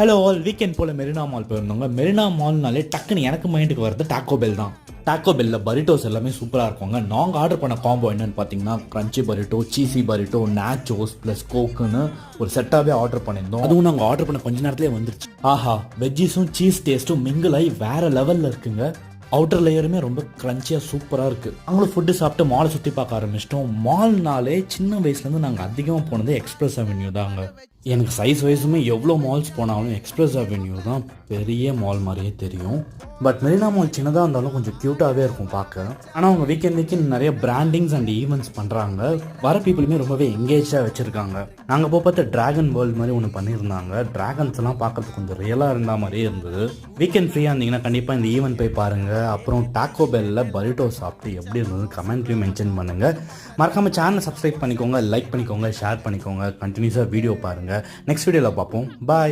Hello all, weekend போல் Marina mall போயிருந்தோங்க. Marina மால்னாலே டக்குன்னு எனக்கு மைண்டுக்கு வரது டாக்கோ பெல் தான். டாக்கோ பெல்ல பரிட்டோஸ் எல்லாமே சூப்பராக இருக்குங்க. நாங்கள் ஆர்டர் பண்ண காம்போ என்னன்னு பார்த்தீங்கன்னா crunchy burrito, cheesy burrito, nachos plus கோக்குன்னு ஒரு செட்டாகவே ஆர்டர் பண்ணியிருந்தோம். அதுவும் நாங்கள் ஆர்டர் பண்ண கொஞ்ச நேரத்துலேயே வந்துருச்சு. ஆஹா, வெஜ்ஜீஸும் சீஸ் டேஸ்ட்டும் மிங்கிள் ஆகி வேற லெவலில் இருக்குங்க. அவுட்டர் லேயருமே ரொம்ப க்ரன்ச்சியாக சூப்பராக இருக்குது. நாங்களும் ஃபுட்டு சாப்பிட்டு மாலை சுற்றி பார்க்க ஆரம்பிச்சிட்டோம். மால்னாலே சின்ன வயசுலேருந்து நாங்கள் அதிகமாக போனது எக்ஸ்பிரஸ் அவென்யூ தாங்க. எனக்கு சைஸ் வைஸுமே எவ்வளோ மால்ஸ் போனாலும் எக்ஸ்பிரஸ் அவென்யூ தான் பெரிய மால் மாதிரியே தெரியும். பட் மெரினா மால் சின்னதாக இருந்தாலும் கொஞ்சம் க்யூட்டாகவே இருக்கும் பார்க்க. ஆனால் அவங்க வீக்கெண்ட் நிறைய பிராண்டிங்ஸ் அண்ட் ஈவெண்ட்ஸ் பண்ணுறாங்க. வர பீப்புளுமே ரொம்பவே எங்கேஜாக வச்சுருக்காங்க. நாங்கள் போய் பார்த்து ட்ராகன் வேர்ல்டு மாதிரி ஒன்று பண்ணியிருந்தாங்க. ட்ராகன்ஸ் எல்லாம் பார்க்கறதுக்கு கொஞ்சம் ரியலாக இருந்தால் மாதிரியே இருந்தது. வீக்கெண்ட் ஃப்ரீயாக இருந்தீங்கன்னா கண்டிப்பாக இந்த ஈவெண்ட் போய் பாருங்கள். அப்புறம் டாக்கோ பெல்லில் பரிட்டோ சாப்பிட்டு எப்படி இருந்தது கமெண்ட்லேயும் மென்ஷன் பண்ணுங்கள். மறக்காமல் சேனலை சப்ஸ்கிரைப் பண்ணிக்கோங்க, லைக் பண்ணிக்கோங்க, ஷேர் பண்ணிக்கோங்க. கண்டினியூஸாக வீடியோ பாருங்கள். நெக்ஸ்ட் வீடியோவில் பார்ப்போம். பாய்.